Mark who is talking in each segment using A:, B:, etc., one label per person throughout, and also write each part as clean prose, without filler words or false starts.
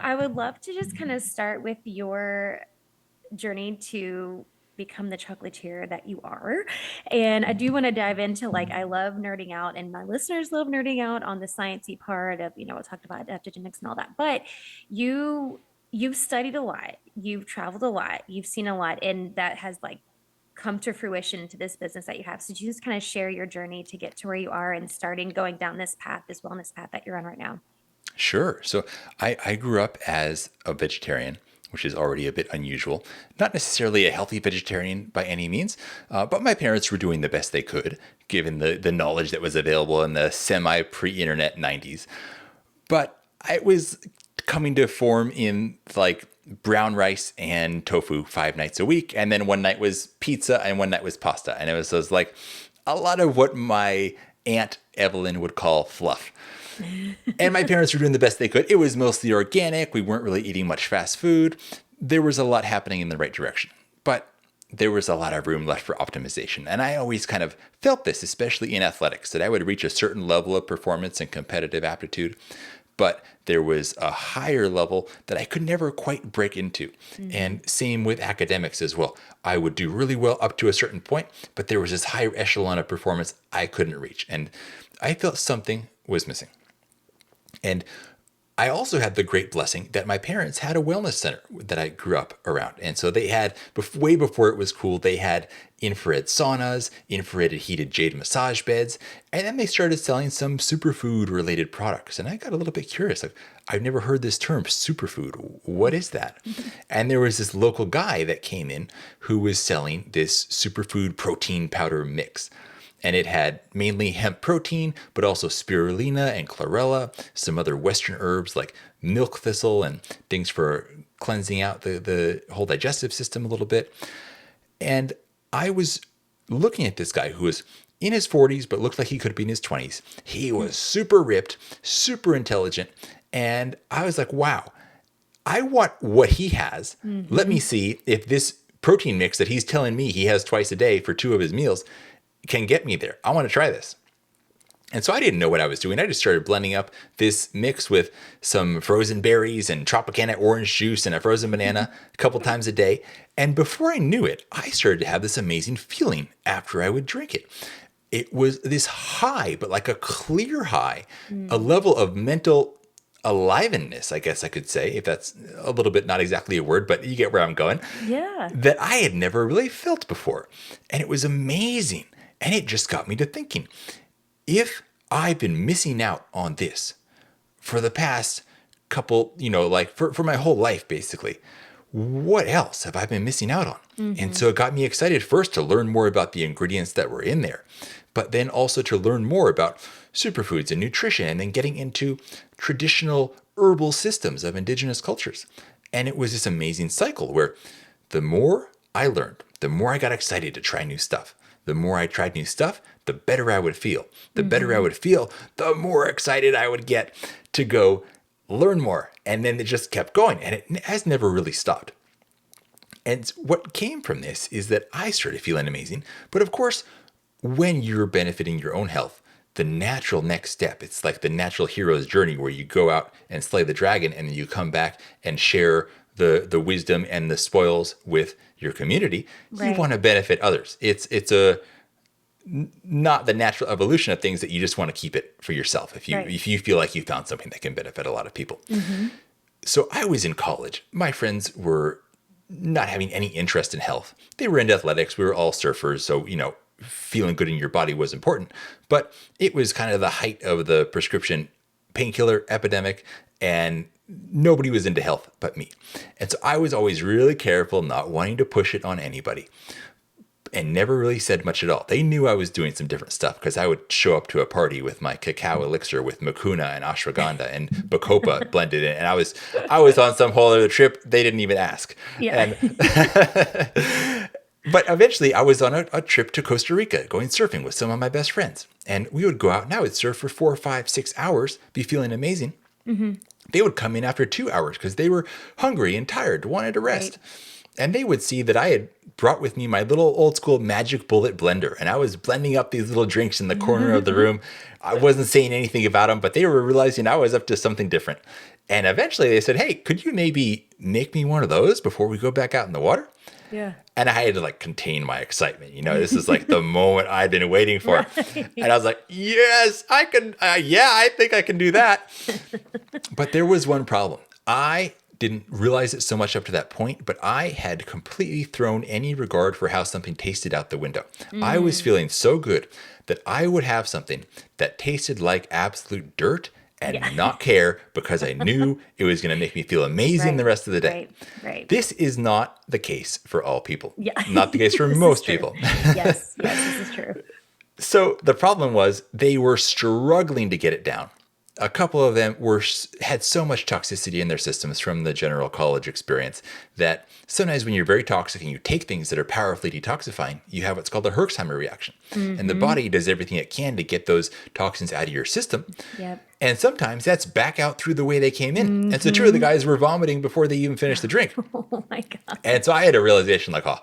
A: I would love to just kind of start with your journey to become the chocolatier that you are. And I do want to dive into like I love nerding out and my listeners love nerding out on the sciencey part of, we talked about adaptogenics and all that. But you you've studied a lot, you've traveled a lot, you've seen a lot, and that has like come to fruition to this business that you have. So just kind of share your journey to get to where you are and starting going down this path, this wellness path that you're on right now.
B: Sure. So I grew up as a vegetarian, which is already a bit unusual. Not necessarily a healthy vegetarian by any means, but my parents were doing the best they could, given the knowledge that was available in the semi pre internet 90s. But I was coming to form in like brown rice and tofu 5 nights a week. And then one night was pizza and one night was pasta. And it was like a lot of what my Aunt Evelyn would call fluff. And my parents were doing the best they could. It was mostly organic. We weren't really eating much fast food. There was a lot happening in the right direction, but there was a lot of room left for optimization. And I always kind of felt this, especially in athletics, that I would reach a certain level of performance and competitive aptitude, but there was a higher level that I could never quite break into. And same with academics as well. I would do really well up to a certain point, but there was this higher echelon of performance I couldn't reach. And I felt something was missing. And I also had the great blessing that my parents had a wellness center that I grew up around. And so they had, way before it was cool, they had infrared saunas, infrared heated jade massage beds, and then they started selling some superfood related products. And I got a little bit curious. Like, I've never heard this term, superfood. What is that? And there was this local guy that came in who was selling this superfood protein powder mix. And it had mainly hemp protein, but also spirulina and chlorella, some other Western herbs like milk thistle and things for cleansing out the whole digestive system a little bit. And I was looking at this guy who was in his 40s, but looked like he could be in his 20s. He was super ripped, super intelligent. And I was like, wow, I want what he has. Let me see if this protein mix that he's telling me he has twice a day for 2 of his meals can get me there. I want to try this. And so I didn't know what I was doing. I just started blending up this mix with some frozen berries and Tropicana orange juice and a frozen banana a couple times a day. And before I knew it, I started to have this amazing feeling after I would drink it. It was this high, but like a clear high, a level of mental aliveness, I guess I could say, if that's a little bit not exactly a word, but you get where I'm going,
A: Yeah.
B: that I had never really felt before. And it was amazing. And it just got me to thinking, if I've been missing out on this for the past couple, like for my whole life, basically, what else have I been missing out on? And so it got me excited first to learn more about the ingredients that were in there, but then also to learn more about superfoods and nutrition and then getting into traditional herbal systems of indigenous cultures. And it was this amazing cycle where the more I learned, the more I got excited to try new stuff. The more I tried new stuff, the better I would feel. The better I would feel, the more excited I would get to go learn more. And then it just kept going, and it has never really stopped. And what came from this is that I started feeling amazing. But of course, when you're benefiting your own health, the natural next step, it's like the natural hero's journey where you go out and slay the dragon and then you come back and share the wisdom and the spoils with your community. You
A: Right.
B: want to benefit others. It's a not the natural evolution of things that you just want to keep it for yourself
A: Right.
B: if you feel like you found something that can benefit a lot of people. So I was in college. My friends were not having any interest in health. They were into athletics. We were all surfers. So, feeling good in your body was important. But it was kind of the height of the prescription painkiller epidemic. And nobody was into health but me. And so I was always really careful, not wanting to push it on anybody. And never really said much at all. They knew I was doing some different stuff because I would show up to a party with my cacao elixir with mucuna and ashwagandha and bacopa blended in. And I was on some whole other trip. They didn't even ask.
A: Yeah.
B: And but eventually I was on a trip to Costa Rica going surfing with some of my best friends. And we would go out and I would surf for 4, 5, 6 hours, be feeling amazing. They would come in after 2 hours because they were hungry and tired, wanted to
A: Right.
B: rest. and they would see that I had brought with me my little old school magic bullet blender, and I was blending up these little drinks in the corner of the room. I wasn't saying anything about them, but they were realizing I was up to something different. And eventually they said, hey, could you maybe make me one of those before we go back out in the water?
A: Yeah.
B: And I had to like contain my excitement. This is like the moment I'd been waiting for.
A: Right.
B: And I was like, yes, I can. Yeah, I think I can do that. But there was one problem. I didn't realize it so much up to that point, but I had completely thrown any regard for how something tasted out the window. I was feeling so good that I would have something that tasted like absolute dirt and not care because I knew it was going to make me feel amazing the rest of the day.
A: Right.
B: This is not the case for all people.
A: Yeah.
B: Not the case for most people.
A: Yes, this is true.
B: So the problem was they were struggling to get it down. A couple of them had so much toxicity in their systems from the general college experience that sometimes when you're very toxic and you take things that are powerfully detoxifying, you have what's called a Herxheimer reaction. And the body does everything it can to get those toxins out of your system.
A: Yep.
B: And sometimes that's back out through the way they came in. And so two of the guys were vomiting before they even finished the drink.
A: Oh my God.
B: And so I had a realization like, oh,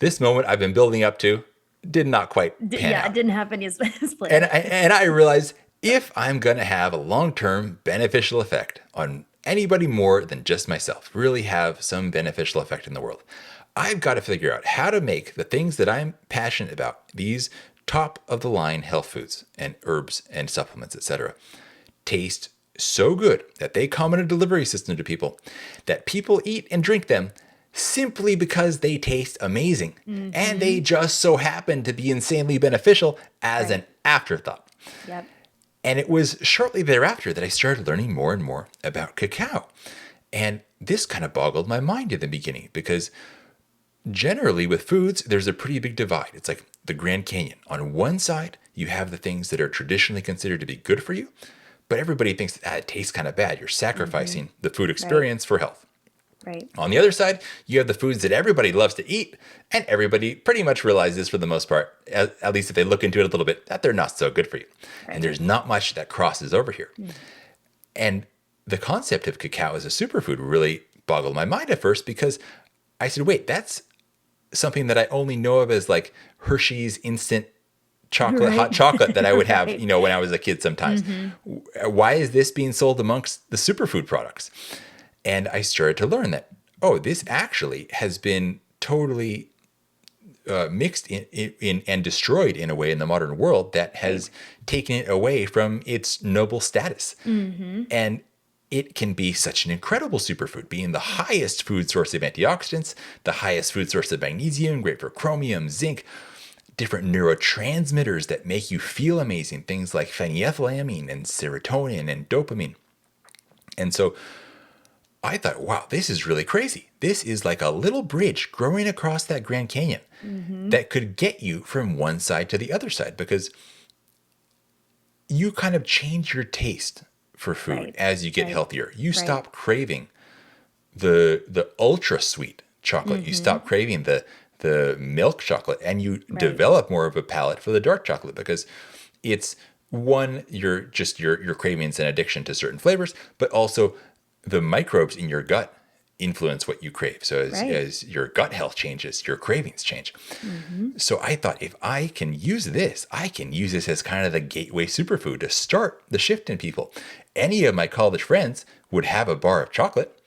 B: this moment I've been building up to did not quite pan out.
A: It didn't happen as planned.
B: And I realized if I'm going to have a long-term beneficial effect on anybody more than just myself, really have some beneficial effect in the world, I've got to figure out how to make the things that I'm passionate about, these top of the line health foods and herbs and supplements, etc., taste so good that they come in a delivery system to people, that people eat and drink them simply because they taste amazing. And they just so happen to be insanely beneficial as an afterthought.
A: Yep.
B: And it was shortly thereafter that I started learning more and more about cacao. And this kind of boggled my mind in the beginning because generally with foods, there's a pretty big divide. It's like the Grand Canyon. On one side, you have the things that are traditionally considered to be good for you, but everybody thinks it tastes kind of bad. You're sacrificing the food experience for health.
A: Right.
B: On the other side, you have the foods that everybody loves to eat, and everybody pretty much realizes for the most part, at least if they look into it a little bit, that they're not so good for you. Right. And there's not much that crosses over here. And the concept of cacao as a superfood really boggled my mind at first because I said, wait, that's something that I only know of as like Hershey's instant chocolate, hot chocolate that I would have, when I was a kid sometimes. Why is this being sold amongst the superfood products? And I started to learn that, this actually has been totally mixed in and destroyed in a way in the modern world that has taken it away from its noble status. And it can be such an incredible superfood, being the highest food source of antioxidants, the highest food source of magnesium, great for chromium, zinc, different neurotransmitters that make you feel amazing, things like phenylethylamine and serotonin and dopamine. And so I thought, wow, this is really crazy. This is like a little bridge growing across that Grand Canyon that could get you from one side to the other side, because you kind of change your taste for food as you get healthier. You stop craving the ultra sweet chocolate. You stop craving the milk chocolate, and you develop more of a palate for the dark chocolate, because it's your cravings and addiction to certain flavors, but also the microbes in your gut influence what you crave. So as your gut health changes, your cravings change. So I thought, if I can use this, I can use this as kind of the gateway superfood to start the shift in people. Any of my college friends would have a bar of chocolate.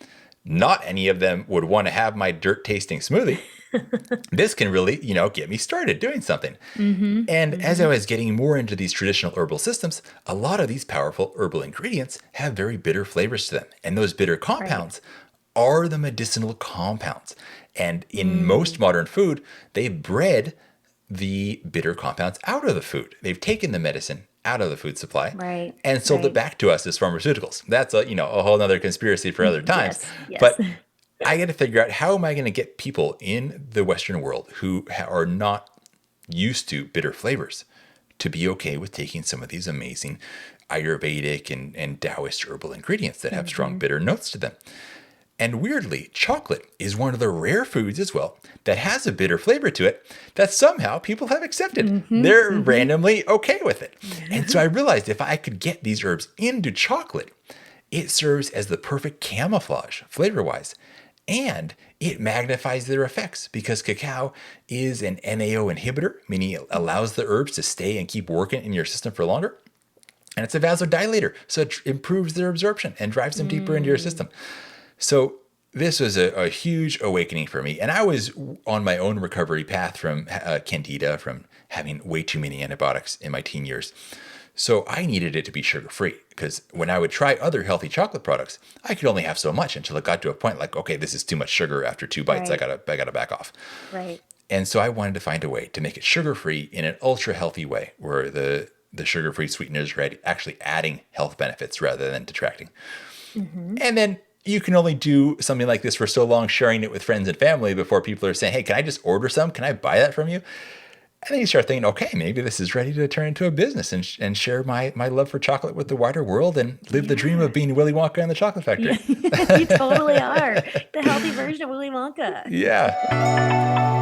B: Not any of them would want to have my dirt tasting smoothie. This can really, get me started doing something. And as I was getting more into these traditional herbal systems, a lot of these powerful herbal ingredients have very bitter flavors to them. And those bitter compounds are the medicinal compounds. And in most modern food, they've bred the bitter compounds out of the food. They've taken the medicine out of the food supply and sold it back to us as pharmaceuticals. That's a whole other conspiracy for other times. But I got to figure out, how am I going to get people in the Western world who are not used to bitter flavors to be okay with taking some of these amazing Ayurvedic and Taoist herbal ingredients that have strong bitter notes to them. And weirdly, chocolate is one of the rare foods as well that has a bitter flavor to it that somehow people have accepted. They're randomly okay with it. And so I realized, if I could get these herbs into chocolate, it serves as the perfect camouflage flavor-wise. And it magnifies their effects because cacao is an MAO inhibitor, meaning it allows the herbs to stay and keep working in your system for longer. And it's a vasodilator, so it improves their absorption and drives them deeper into your
A: Mm.
B: system. So this was a huge awakening for me. And I was on my own recovery path from candida, from having way too many antibiotics in my teen years. So I needed it to be sugar free because when I would try other healthy chocolate products, I could only have so much until it got to a point like, okay, this is too much sugar after 2 bites.
A: Right.
B: I gotta back off.
A: Right.
B: And so I wanted to find a way to make it sugar free in an ultra healthy way where the sugar free sweeteners are actually adding health benefits rather than detracting.
A: Hmm.
B: And then you can only do something like this for so long, sharing it with friends and family before people are saying, hey, can I just order some? Can I buy that from you? And then you start thinking, okay, maybe this is ready to turn into a business and share my love for chocolate with the wider world and live the dream of
A: Yeah.
B: being Willy Wonka in the chocolate
A: Yeah.
B: factory.
A: You totally are the healthy version of Willy Wonka.
B: Yeah.